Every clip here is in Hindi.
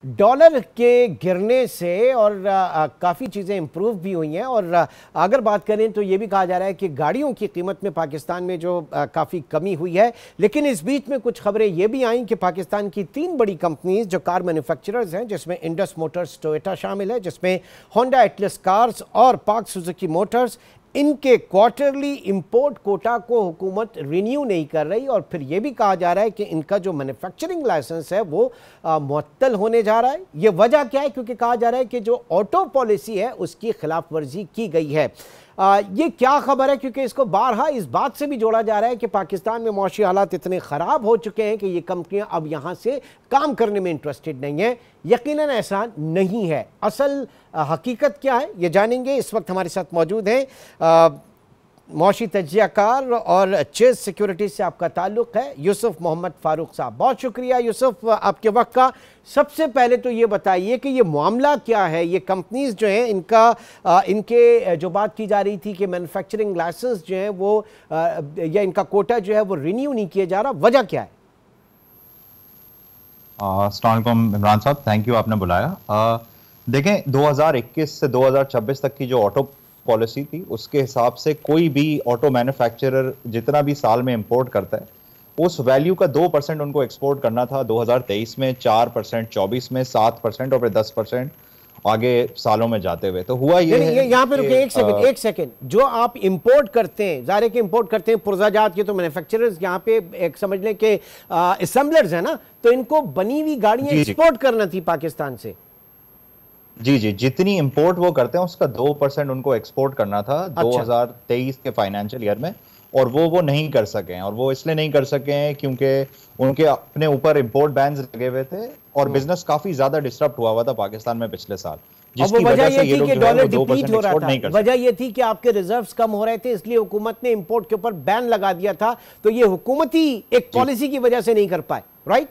डॉलर के गिरने से और काफ़ी चीज़ें इम्प्रूव भी हुई हैं। और अगर बात करें तो ये भी कहा जा रहा है कि गाड़ियों की कीमत में पाकिस्तान में जो काफ़ी कमी हुई है। लेकिन इस बीच में कुछ खबरें ये भी आईं कि पाकिस्तान की 3 बड़ी कंपनीज जो कार मैन्युफैक्चरर्स हैं, जिसमें इंडस मोटर्स टोयोटा शामिल है, जिसमें होंडा एटलस कार्स और पाक सुजुकी मोटर्स, इनके क्वार्टरली इंपोर्ट कोटा को हुकूमत रिन्यू नहीं कर रही। और फिर यह भी कहा जा रहा है कि इनका जो मैन्युफैक्चरिंग लाइसेंस है वो मुअत्तल होने जा रहा है। ये वजह क्या है? क्योंकि कहा जा रहा है कि जो ऑटो पॉलिसी है उसकी खिलाफ वर्जी की गई है। ये क्या खबर है? क्योंकि इसको बारहा इस बात से भी जोड़ा जा रहा है कि पाकिस्तान में मौशी हालात इतने ख़राब हो चुके हैं कि ये कंपनियां अब यहाँ से काम करने में इंटरेस्टेड नहीं है। यकीनन ऐसा नहीं है। असल हकीकत क्या है ये जानेंगे। इस वक्त हमारे साथ मौजूद हैं मौशी तजियाकार और चेज सिक्योरिटी से आपका ताल्लुक़ है, यूसुफ मोहम्मद फारूक साहब। बहुत शुक्रिया यूसुफ आपके वक्त का। सबसे पहले तो ये बताइए कि ये मामला क्या है? ये कंपनीज जो हैं इनके जो बात की जा रही थी कि मैन्युफैक्चरिंग लाइसेंस जो है वो या इनका कोटा जो है वो रिन्यू नहीं किया जा रहा, वजह क्या है? अस्सलाम वालेकुम इमरान साहब, थैंक यू आपने बुलाया। देखें 2021 से 2026 तक की जो ऑटो पॉलिसी थी उसके हिसाब से कोई भी ऑटो मैन्युफैक्चरर जितना भी साल में इंपोर्ट करता है उस वैल्यू का 2% उनको एक्सपोर्ट करना था। 2023 में 4%, 24 में 7% और फिर 10% आगे सालों में जाते हुए। तो हुआ ये है, यहाँ पे रुकिए एक सेकंड। जो आप इंपोर्ट करते हैं, ज़ाहिर है कि इंपोर्ट करते हैं पुर्जाजात के, तो मैन्युफैक्चरर्स यहाँ पे एक समझ लें कि असेंबलर्स है ना, तो इनको बनी हुई गाड़ियाँ एक्सपोर्ट करना थी पाकिस्तान से। जी, जितनी इंपोर्ट वो करते हैं उसका 2% उनको एक्सपोर्ट करना था। अच्छा। 2023 के फाइनेंशियल ईयर में, और वो नहीं कर सके हैं। और वो इसलिए नहीं कर सके हैं क्योंकि उनके अपने ऊपर इंपोर्ट बैन्स लगे हुए थे और बिजनेस काफी ज्यादा डिस्टर्ब हुआ था पाकिस्तान में पिछले साल, जिसकी वजह से ये लोग जो है 2% एक्सपोर्ट नहीं कर सकते। वजह ये थी कि आपके रिजर्व्स कम हो रहे थे, इसलिए हुकूमत ने इंपोर्ट के ऊपर बैन लगा दिया था। तो ये हुकूमती एक पॉलिसी की वजह से नहीं कर पाए, राइट?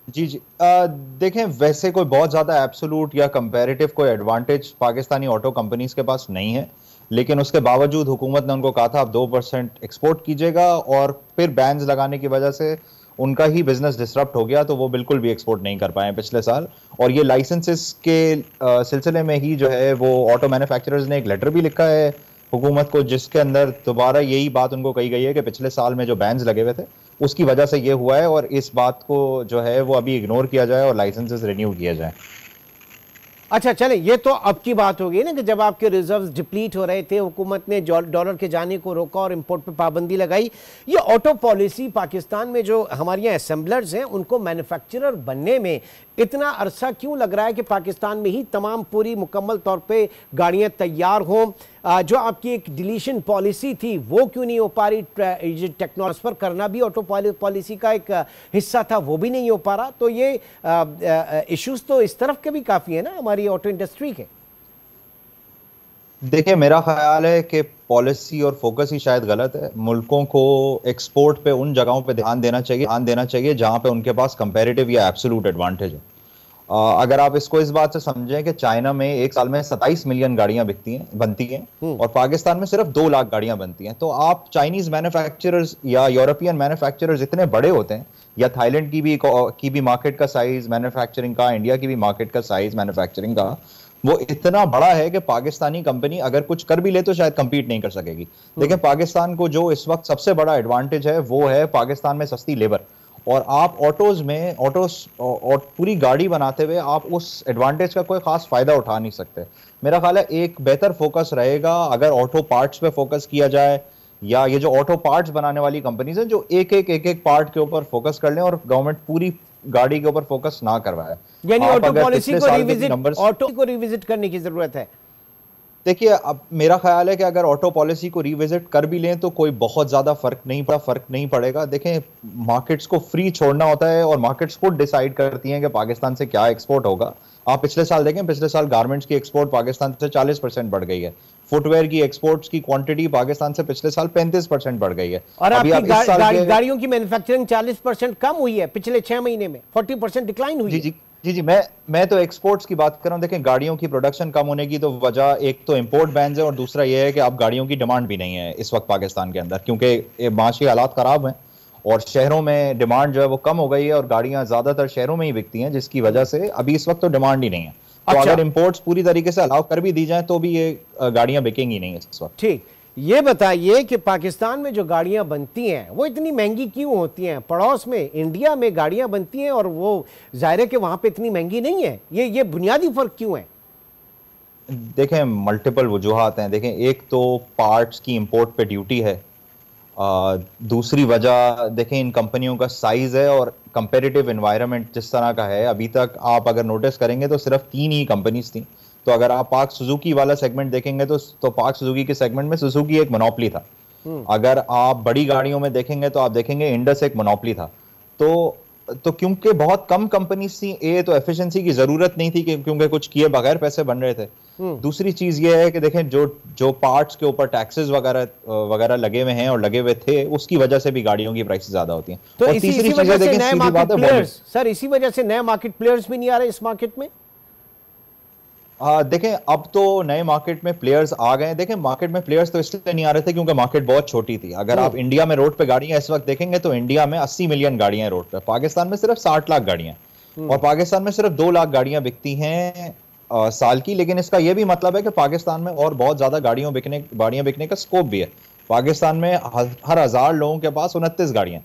जी। देखें, वैसे कोई बहुत ज्यादा एब्सोल्यूट या कंपैरेटिव कोई एडवांटेज पाकिस्तानी ऑटो कंपनीज के पास नहीं है, लेकिन उसके बावजूद हुकूमत ने उनको कहा था आप 2% एक्सपोर्ट कीजिएगा, और फिर बैन्स लगाने की वजह से उनका ही बिजनेस डिसरप्ट हो गया, तो वो बिल्कुल भी एक्सपोर्ट नहीं कर पाए पिछले साल। और ये लाइसेंसेस के सिलसिले में ही जो है वो ऑटो मैन्युफैक्चरर्स ने एक लेटर भी लिखा है हुकूमत को, जिसके अंदर दोबारा यही बात उनको कही गई है कि पिछले साल में जो बैन्स लगे हुए थे उसकी वजह से ये हुआ है, और इस बात को जो है वो अभी इग्नोर किया जाए और लाइसेंसेस रिन्यू किया जाए। अच्छा चले, ये तो अब की बात हो गई ना कि जब आपके रिजर्व्स डिप्लीट हो रहे थे, हुकूमत ने डॉलर के जाने को रोका और इंपोर्ट पे पाबंदी लगाई। ये ऑटो पॉलिसी पाकिस्तान में जो हमारे यहाँ असेंबलर्स हैं उनको मैन्युफैक्चरर बनने में इतना अरसा क्यों लग रहा है कि पाकिस्तान में ही तमाम पूरी मुकम्मल तौर पे गाड़ियाँ तैयार हों? जो आपकी एक डिलीशन पॉलिसी थी वो क्यों नहीं हो पा रही? टेक्नोट्रांसफर करना भी ऑटो पॉलिसी का एक हिस्सा था, वो भी नहीं हो पा रहा। तो ये इश्यूज तो इस तरफ के भी काफ़ी है ना हमारी ऑटो इंडस्ट्री के। देखिए, मेरा ख्याल है कि पॉलिसी और फोकस ही शायद गलत है। मुल्कों को एक्सपोर्ट पे उन जगहों पे ध्यान देना चाहिए जहां पे उनके पास कंपैरेटिव या एब्सोल्यूट एडवांटेज है। अगर आप इसको इस बात से समझें कि चाइना में एक साल में 27 मिलियन गाड़ियां बनती हैं और पाकिस्तान में सिर्फ 2 लाख गाड़ियां बनती हैं, तो आप चाइनीज मैन्युफैक्चरर्स या यूरोपियन मैन्युफैक्चरर्स इतने बड़े होते हैं, या थाईलैंड की भी मार्केट का साइज मैन्युफैक्चरिंग का, इंडिया की भी मार्केट का साइज मैन्युफैक्चरिंग का वो इतना बड़ा है कि पाकिस्तानी कंपनी अगर कुछ कर भी ले तो शायद compete नहीं कर सकेगी। लेकिन पाकिस्तान को जो इस वक्त सबसे बड़ा एडवांटेज है वो है पाकिस्तान में सस्ती लेबर, और आप ऑटोज और पूरी गाड़ी बनाते हुए आप उस एडवांटेज का कोई खास फायदा उठा नहीं सकते। मेरा ख्याल है एक बेहतर फोकस रहेगा अगर ऑटो पार्ट्स पे फोकस किया जाए, या ये जो ऑटो पार्ट्स बनाने वाली कंपनीज हैं जो एक पार्ट के ऊपर फोकस कर लें और गवर्नमेंट पूरी गाड़ी के ऊपर फोकस ना करवाए। यानी ऑटो पॉलिसी को रिविजिट करने की जरूरत है। देखिए, अब मेरा ख्याल है कि अगर ऑटो पॉलिसी को रिविजिट कर भी लें तो कोई बहुत ज्यादा फर्क नहीं पड़ेगा। देखें, मार्केट्स को फ्री छोड़ना होता है और मार्केट्स खुद डिसाइड करती हैं कि पाकिस्तान से क्या एक्सपोर्ट होगा। आप पिछले साल देखें, पिछले साल गारमेंट्स की एक्सपोर्ट पाकिस्तान से 40% बढ़ गई है। फुटवेयर की एक्सपोर्ट्स की क्वांटिटी पाकिस्तान से पिछले साल 35% बढ़ गई है। और आपकी गाड़ियों की मैन्युफैक्चरिंग 40% कम हुई है पिछले 6 महीने में, 40% डिक्लाइन हुई है। जी, मैं तो एक्सपोर्ट्स की बात कर रहा हूं। देखें, गाड़ियों की प्रोडक्शन कम होने की तो वजह एक तो इंपोर्ट बैन्स है, और दूसरा यह है कि अब गाड़ियों की डिमांड भी नहीं है इस वक्त पाकिस्तान के अंदर, क्योंकि माशी हालात खराब हैं और शहरों में डिमांड जो है वो कम हो गई है और गाड़ियां ज्यादातर शहरों में ही बिकती हैं, जिसकी वजह से अभी इस वक्त तो डिमांड ही नहीं है। तो अच्छा, अगर इंपोर्ट्स पूरी तरीके से अलाउ कर भी दी जाए तो भी ये गाड़ियां बिकेंगी नहीं इस वक्त। ठीक। ये बताइए कि पाकिस्तान में जो गाड़ियां बनती हैं वो इतनी महंगी क्यों होती हैं? पड़ोस में इंडिया में गाड़ियां बनती हैं और वो जाहिर है कि वहां पे इतनी महंगी नहीं है। ये बुनियादी फर्क क्यों है? देखें, मल्टीपल वजूहात हैं। देखें, एक तो पार्ट्स की इंपोर्ट पे ड्यूटी है। दूसरी वजह देखें इन कंपनियों का साइज है और कंपेरेटिव एनवायरनमेंट जिस तरह का है। अभी तक आप अगर नोटिस करेंगे तो सिर्फ 3 ही कंपनीज थी। तो अगर आप पाक सुजुकी वाला सेगमेंट देखेंगे तो पाक सुजुकी के सेगमेंट में सुजुकी एक मोनोपोली था। अगर आप बड़ी गाड़ियों में देखेंगे तो आप देखेंगे इंडस एक मोनोपोली था। तो क्योंकि बहुत कम कंपनीज थी, तो एफिशिएंसी की जरूरत नहीं थी क्योंकि कुछ किए बगैर पैसे बन रहे थे। दूसरी चीज ये है कि देखें जो पार्ट्स के ऊपर टैक्सेस वगैरह लगे हुए हैं और लगे हुए थे, उसकी वजह से भी गाड़ियों की प्राइसेस ज्यादा होती हैं। तो और इसी तीसरी वजह चीज से नए मार्केट प्लेयर्स, है सर इसी वजह से नए मार्केट प्लेयर्स भी नहीं आ रहे इस मार्केट में। देखें, अब तो नए मार्केट में प्लेयर्स आ गए हैं। देखें, मार्केट में प्लेयर्स तो इसलिए नहीं आ रहे थे क्योंकि मार्केट बहुत छोटी थी। अगर आप इंडिया में रोड पे गाड़ियां इस वक्त देखेंगे तो इंडिया में 80 मिलियन गाड़ियां हैं रोड पे, पाकिस्तान में सिर्फ 60 लाख गाड़ियां हैं। और पाकिस्तान में सिर्फ 2 लाख गाड़ियां बिकती हैं साल की। लेकिन इसका यह भी मतलब है कि पाकिस्तान में और बहुत ज्यादा गाड़ियां बिकने का स्कोप भी है। पाकिस्तान में हर 1000 लोगों के पास 29 गाड़ियां,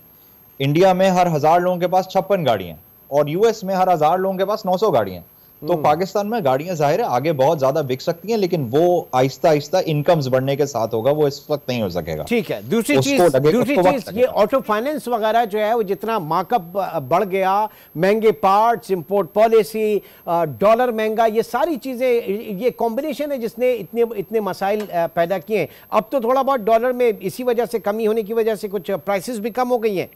इंडिया में हर 1000 लोगों के पास 56 गाड़ियां, और यूएस में हर 1000 लोगों के पास 900 गाड़ियां। तो पाकिस्तान में गाड़ियां जाहिर है आगे बहुत ज्यादा बिक सकती हैं, लेकिन वो आहिस्ता आहिस्ता इनकम्स बढ़ने के साथ होगा, वो इस वक्त नहीं हो सकेगा। ठीक है। दूसरी चीज ये ऑटो फाइनेंस वगैरह जो है वो जितना मार्कअप बढ़ गया, महंगे पार्ट्स, इंपोर्ट पॉलिसी, डॉलर महंगा, ये सारी चीजें, ये कॉम्बिनेशन है जिसने इतने मसाइल पैदा किए। अब तो थोड़ा बहुत डॉलर में इसी वजह से कमी होने की वजह से कुछ प्राइसेस भी कम हो गई हैं।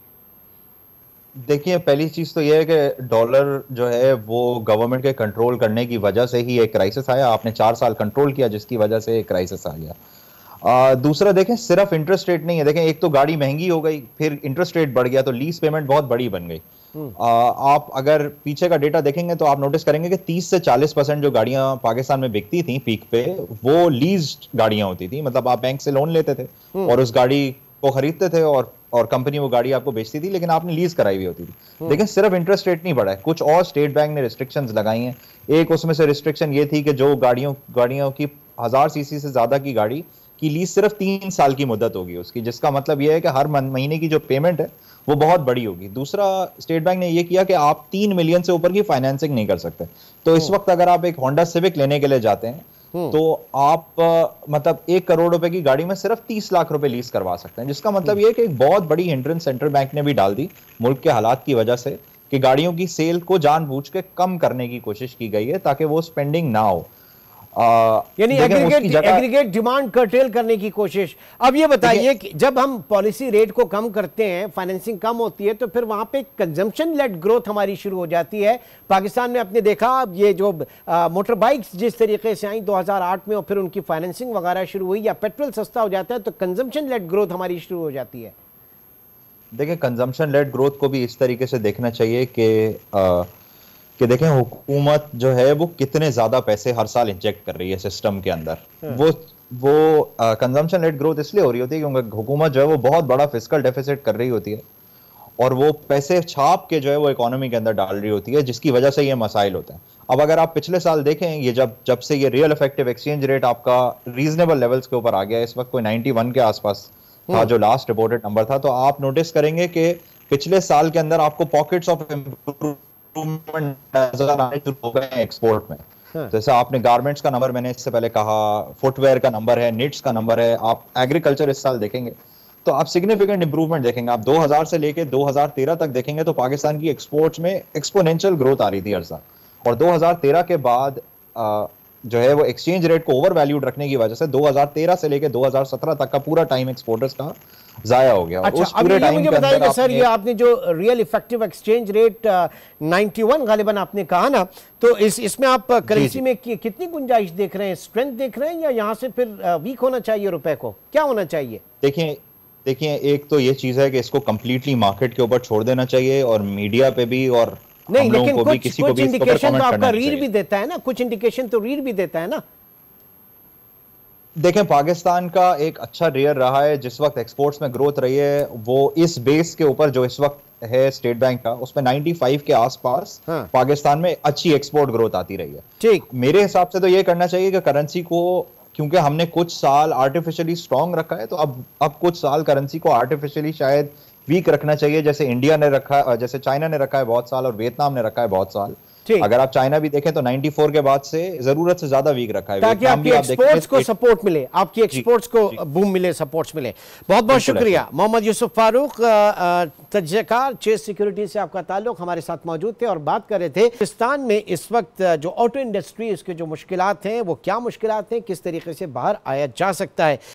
देखिए, पहली चीज तो यह है कि डॉलर जो है वो गवर्नमेंट के कंट्रोल करने की वजह से ही एक क्राइसिस आया। आपने 4 साल कंट्रोल किया जिसकी वजह से एक क्राइसिस आ गया। दूसरा देखें, सिर्फ इंटरेस्ट रेट नहीं है। देखें, एक तो गाड़ी महंगी हो गई, फिर इंटरेस्ट रेट बढ़ गया, तो लीज पेमेंट बहुत बड़ी बन गई। आप अगर पीछे का डेटा देखेंगे तो आप नोटिस करेंगे कि 30 से 40% जो गाड़ियां पाकिस्तान में बिकती थी पीक पे, वो लीज गाड़ियां होती थी। मतलब आप बैंक से लोन लेते थे और उस गाड़ी को खरीदते थे और कंपनी वो गाड़ी आपको बेचती थी, लेकिन आपने लीज कराई हुई होती थी। लेकिन सिर्फ इंटरेस्ट रेट नहीं बढ़ा है, कुछ और स्टेट बैंक ने रिस्ट्रिक्शंस लगाई हैं। एक उसमें से रिस्ट्रिक्शन ये थी कि जो गाड़ियों की 1000 सीसी से ज्यादा की गाड़ी की लीज सिर्फ 3 साल की मुद्दत होगी उसकी, जिसका मतलब यह है कि हर महीने की जो पेमेंट है वो बहुत बड़ी होगी। दूसरा, स्टेट बैंक ने यह किया कि आप 3 मिलियन से ऊपर की फाइनेंसिंग नहीं कर सकते। तो इस वक्त अगर आप एक होंडा सिविक लेने के लिए जाते हैं तो आप मतलब 1 करोड़ रुपए की गाड़ी में सिर्फ 30 लाख रुपए लीज करवा सकते हैं, जिसका मतलब यह है कि एक बहुत बड़ी हिंड्रेंस सेंट्रल बैंक ने भी डाल दी मुल्क के हालात की वजह से, कि गाड़ियों की सेल को जानबूझ के कम करने की कोशिश की गई है ताकि वो स्पेंडिंग ना हो। यानी एग्रीगेट डिमांड कर्टेल करने की कोशिश। अब ये बताइए कि जब हम पॉलिसी रेट को कम करते हैं, फाइनेंसिंग कम होती है, तो फिर वहां पे कंजम्पशन लेड ग्रोथ हमारी शुरू हो जाती है। पाकिस्तान में आपने देखा, अब ये जो मोटर बाइक्स जिस तरीके से आई 2008 में और फिर उनकी फाइनेंसिंग वगैरह शुरू हुई, या पेट्रोल सस्ता हो जाता है तो कंजम्पशन लेड ग्रोथ हमारी शुरू हो जाती है। देखिए, कंजम्पशन लेड ग्रोथ को भी इस तरीके से देखना चाहिए कि देखें हुकूमत जो है वो कितने ज्यादा पैसे हर साल इंजेक्ट कर रही है सिस्टम के अंदर। वो कंजम्पशन लेड ग्रोथ इसलिए हो रही होती है क्योंकि हुकूमत जो है वो बहुत बड़ा फिस्कल डेफिसिट कर रही होती है और वो पैसे छाप के जो है वो इकोनॉमी के अंदर डाल रही होती है, जिसकी वजह से ये मसाइल होते हैं। अब अगर आप पिछले साल देखें, ये जब से ये रियल इफेक्टिव एक्सचेंज रेट आपका रीजनेबल लेवल्स के ऊपर आ गया, इस वक्त कोई 91 के आसपास था जो लास्ट रिपोर्टेड नंबर था, तो आप नोटिस करेंगे कि पिछले साल के अंदर आपको पॉकेट्स ऑफ नजर आने शुरू हो गए हैं एक्सपोर्ट में। जैसे आपने गारमेंट्स का नंबर मैंने इससे पहले कहा, फुटवेयर का नंबर है, निट्स का नंबर है, आप एग्रीकल्चर इस साल देखेंगे तो आप सिग्निफिकेंट इंप्रूवमेंट देखेंगे। आप 2000 से लेके 2013 तक देखेंगे तो पाकिस्तान की एक्सपोर्ट्स में एक्सपोनेंशियल ग्रोथ आ रही थी हर साल, और 2013 के बाद जो है वो एक्सचेंज रेट को ओवर वैल्यूड रखने की वजह से 2013 से लेके 2017 तक का पूरा टाइम एक्सपोर्टर्स का जाया हो गया। अच्छा, अब ये मुझे बताइए सर, ये आपने जो रियल इफेक्टिव एक्सचेंज रेट 91 गालिबन आपने कहा ना, तो इसमें आप करेंसी में कितनी गुंजाइश देख रहे हैं? स्ट्रेंथ देख रहे हैं या यहाँ से फिर वीक होना चाहिए रुपए को? क्या होना चाहिए? देखिए, एक तो ये चीज है कि इसको कंप्लीटली मार्केट के ऊपर छोड़ देना चाहिए और मीडिया पे भी और नहीं, लेकिन कुछ इंडिकेशन तो आपका रीड भी देता है ना, कुछ इंडिकेशन तो रीड भी देता है ना। देखें, पाकिस्तान का एक अच्छा रेयर रहा है, जिस वक्त एक्सपोर्ट्स में ग्रोथ रही है वो इस बेस के ऊपर जो इस वक्त है स्टेट बैंक का, उसमें 95 के आसपास हाँ। पाकिस्तान में अच्छी एक्सपोर्ट ग्रोथ आती रही है। ठीक, मेरे हिसाब से तो ये करना चाहिए कि करेंसी को, क्योंकि हमने कुछ साल आर्टिफिशियली स्ट्रांग रखा है, तो अब कुछ साल करेंसी को आर्टिफिशियली शायद वीक रखना चाहिए, जैसे इंडिया ने रखा, जैसे चाइना ने रखा है बहुत साल और वियतनाम ने रखा है बहुत साल। ठीक। अगर आप चाइना भी देखें तो 94 के बाद से जरूरत से ज्यादा वीक रखा है। ताकि आपकी एक्सपोर्ट्स को सपोर्ट मिले, आपकी एक्सपोर्ट्स को बूम मिले, सपोर्ट्स मिले। बहुत बहुत शुक्रिया मोहम्मद यूसुफ फारूक, तजज़ियाकार चेस सिक्योरिटी से आपका ताल्लुक, हमारे साथ मौजूद थे और बात कर रहे थे पाकिस्तान में इस वक्त जो ऑटो इंडस्ट्री, इसके जो मुश्किलात हैं वो क्या मुश्किलात हैं, किस तरीके से बाहर आया जा सकता है।